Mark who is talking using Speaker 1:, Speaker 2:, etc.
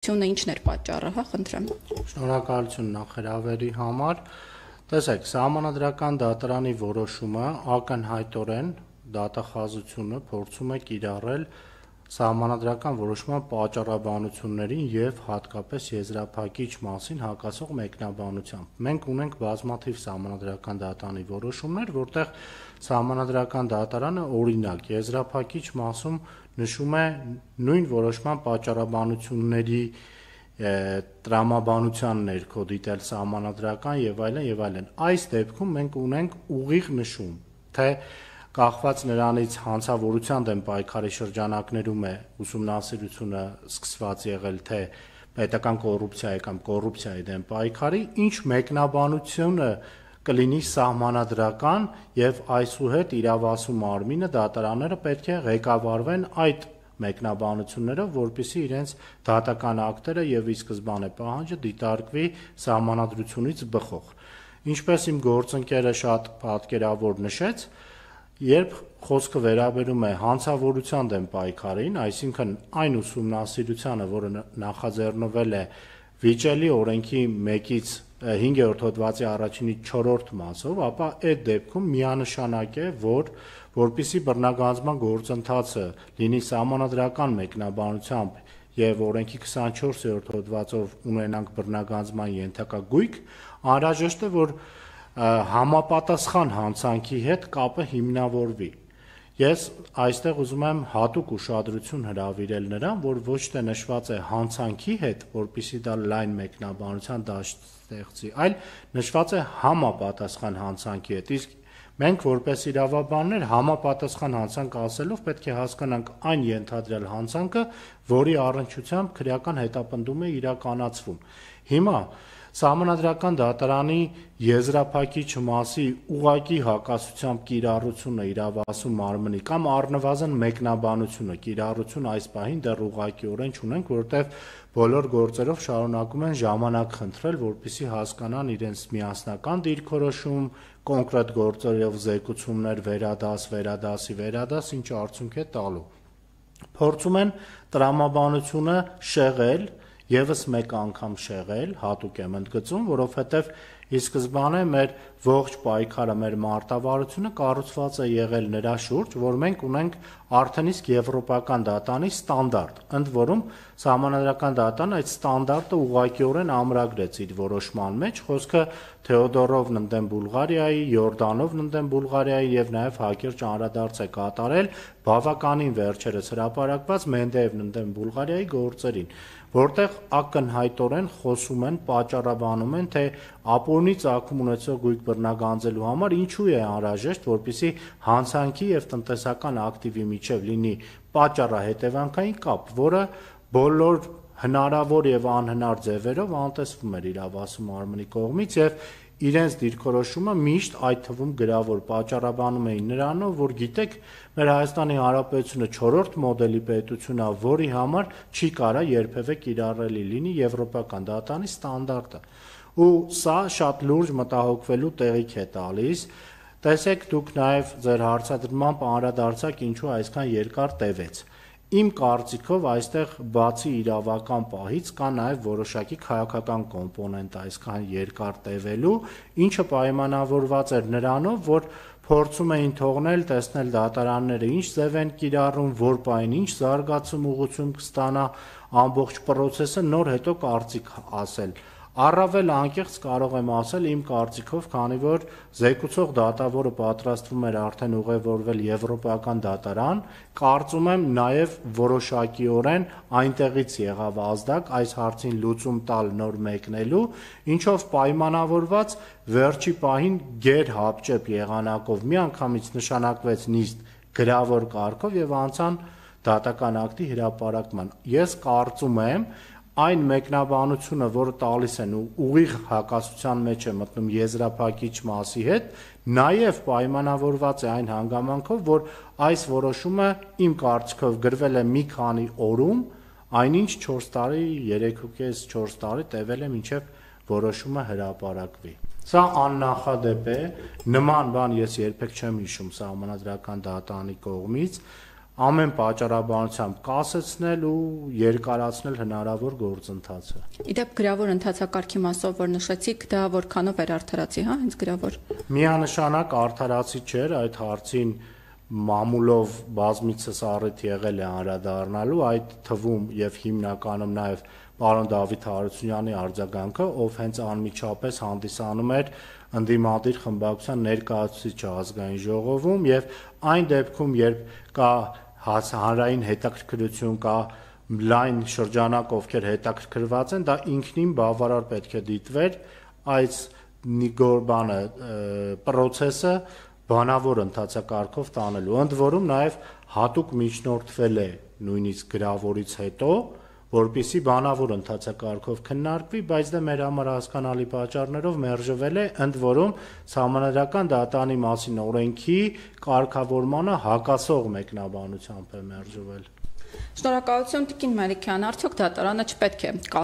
Speaker 1: Ինչն էր պատճառը, հա, խնդրեմ։
Speaker 2: Շնորհակալություն նախհրավերի համար։ Տեսեք, Սահմանադրական դատարանի որոշումը ակնհայտորեն դատախազությունը փորձում է կիրառել Սահմանադրական որոշման պատճառաբանություններին եւ հատկապես եզրափակիչ մասին հակասող մեկնաբանությամբ։ Մենք ունենք բազմաթիվ Սահմանադրական դատարանի որոշումներ, որտեղ Սահմանադրական դատարանը օրինակ եզրափակիչ մասում նշում է նույն որոշման պատճառաբանությունների տրամաբանության ներքո դիտել Սահմանադրական եւ այլն եւ այլն։ Այս դեպքում մենք ունենք ուղիղ նշում, թե կախված նրանից հանցավորության դեմ պայքարի շրջանակներում է ուսումնասիրությունը սկսված եղել, թե պետական կոռուպցիայի կամ կոռուպցիայի դեմ պայքարի, ինչ մեկնաբանությունը կլինի սահմանադրական եւ այսուհետ իրավասու մարմինը դատարանները պետք է ղեկավարվեն այդ մեկնաբանություններով, որպեսզի իրենց դատական ակտերը եւ ի սկզբանե պահանջը դիտարկվի սահմանադրությունից բխող։ Ինչպես իմ գործընկերը շատ պատկերավոր նշեց, երբ խոսքը վերաբերում է հանցավորության դեմ պայքարին, այսինքն այն ուսումնասիրությանը, որը նախաձեռնվել է վիճելի օրենքի 1-ից 5-րդ հոդվածի 1-ից 4-րդ մասով, ապա այդ դեպքում միանշանակ է, որպեսզի բռնագանձման գործընթացը լինի սահմանադրական մեկնաբանությամբ եւ օրենքի 24-րդ հոդվածով ունենանք բռնագանձման ենթակա գույք, անհրաժեշտ է, որ համապատասխան հանցանքի հետ կապը հիմնավորվի։ Ես այստեղ ուզում եմ հատուկ ուշադրություն հրավիրել նրան, որ ոչ թե նշված է հանցանքի հետ, որպեսզի դա լայն մեկնաբանության դաշտ ստեղծի, այլ նշված է համապատասխան հանցանքի հետ։ Իսկ մենք որպես իրավաբաններ համապատասխան հանցանք ասելով պետք է հասկանանք այն ենթադրյալ հանցանքը, որի առնչությամբ քրեական հետապնդում է իրականացվում։ Հիմա Սահմանադրական դատարանի եզրափակիչ մասի ուղղակի հակասությամբ կիրառությունը իրավասու մարմնի կամ առնվազն մեկնաբանությունը կիրառություն այս պահին դեռ ուղղակիորեն չունենք, որովհետև բոլոր գործերով շարունակում են ժամանակ խնդրել, որպեսզի հասկանան իրենց միասնական դիրքորոշում, կոնկրետ գործերով զեկուցումներ, վերադաս, ինչ արդյունք է տալու։ Փորձում են տրամաբանությունը շեղել, եւս մեկ անգամ շեղել, հատուկ եմ ընդգծում, որովհետև ի սկզբանե մեր ողջ պայքարը, մեր մարտավարությունը կառուցված է եղել նրա շուրջ, որ մենք ունենք արդեն իսկ եվրոպական դատարանի ստանդարտ, ընդ որում Սահմանադրական դատարանը այդ ստանդարտը ուղղակիորեն ամրագրեց իր որոշման մեջ, խոսքը Թեոդորովն ընդդեմ Բուլղարիայի, Յորդանովն ընդդեմ Բուլղարիայի եւ նաեւ հակիրճ անդրադարձ է կատարել բավականին վերջերս հրապարակված Մենդեևն ընդդեմ Բուլղարիայի գործերին, որտեղ ակնհայտորեն խոսում են, պատճառաբանում են, թե ապօրինի ծագում ունեցող գույք բռնագանձելու համար ինչու է անհրաժեշտ, որպեսզի հանցանքի եւ տնտեսական ակտիվի միջև լինի պատճառահետևանքային կապ, որը բոլոր հնարավոր եւ անհնար ձևերով անտեսվում էր իրավասու մարմնի կողմից եւ իրենց դիրքորոշումը միշտ այդ թվում գրավոր պատճառաբանում էին նրանով, որ գիտեք, մեր Հայաստանի Հանրապետությունը 4-րդ մոդելի պետություն է, որի համար չի կարա երբևէ կիրառելի լինի եվրոպական դատարանի ստանդարտը։ Ու սա շատ լուրջ մտահոգվելու տեղիք է տալիս։ Տեսեք, դուք նաեւ ձեր հարցադրմամբ անդրադարձաք, ինչու այսքան երկար տևեց։ Իմ կարծիքով այստեղ բացի իրավական պահից կա նաև որոշակի քաղաքական կոմպոնենտ այսքան երկար տևելու, ինչը պայմանավորված էր նրանով, որ փորձում էին թողնել, տեսնել դատարանները ինչ ձև են կիրառում, որ պայն ինչ զարգացում ուղղություն կստանա ամբողջ process-ը, նոր հետո կարծիք ասել։ Առավել անկեղծ կարող եմ ասել իմ կարծիքով, քանի որ զեկուցող դատավորը պատրաստվում էր արդեն ուղևորվել եվրոպական դատարան, կարծում եմ նաև որոշակիորեն այնտեղից եղավ ազդակ այս հարցին լուծում տալ նոր մեկնելու, ինչով պայմանավորված վերջի պահին գերհապճեպ եղանակով միանգամից նշանակվեց նիստ գրավոր կարգով եւ անցան դատական ակտի հրապարակման։ Ես կարծում եմ այն մեկնաբանությունը, որը տալիս են ուղիղ հակասության մեջ է մտնում եզրափակիչ մասի հետ, նաև պայմանավորված է այն հանգամանքով, որ այս որոշումը իմ կարծիքով գրվել է մի քանի օրում, այնինչ 4 տարի, 3.5-4 տարի տևել է մինչև որոշումը հրապարակվի։ Սա աննախադեպ է, նման բան ես երբեք չեմ հիշում Սահմանադրական դատարանի կողմից, ամեն պատճառաբանությամբ կասեցնել ու երկարացնել հնարավոր գործընթացը։
Speaker 1: Իդեպ գրավոր ընթացակարգի մասով, որ նշեցիք, դա որքանով էր արդարացի, հա, հենց գրավոր։
Speaker 2: Միանշանակ արդարացի չէր, այդ հարցին մամուլով բազմիցս առիթ եղել է անդրադառնալու, այդ թվում եւ հիմնականում նաեւ պարոն Դավիթ Հարությունյանի արձագանքը, ով հենց անմիջապես հանդիսանում էր ընդդիմադիր խմբակցության ներկայացուցիչը ազգային ժողովում եւ այն դեպքում, երբ կա հանրային հետաքրքրություն, կա լայն շրջանակ, ովքեր հետաքրքրված են, դա ինքնին բավարար պետք է դիտվեր այս նիգորբանը process-ը բանավոր ընթացակարգով տանելու։ Ընդ որում նաև հատուկ միջնորդվել է նույնիսկ գրավորից հետո, որպիսի բանավոր ընթացակարգով քննարկվի, բայց դա մեր համար հասկանալի պատճառներով մերժվել է, ընդ որում Սահմանադրական դատարանի մասին օրենքի կարգավորմանը հակասող մեկնաբանությամբ է մերժվել։
Speaker 1: Շնորհակալություն Տիկին Մելիքյան, արդյոք դատարանը չպետք է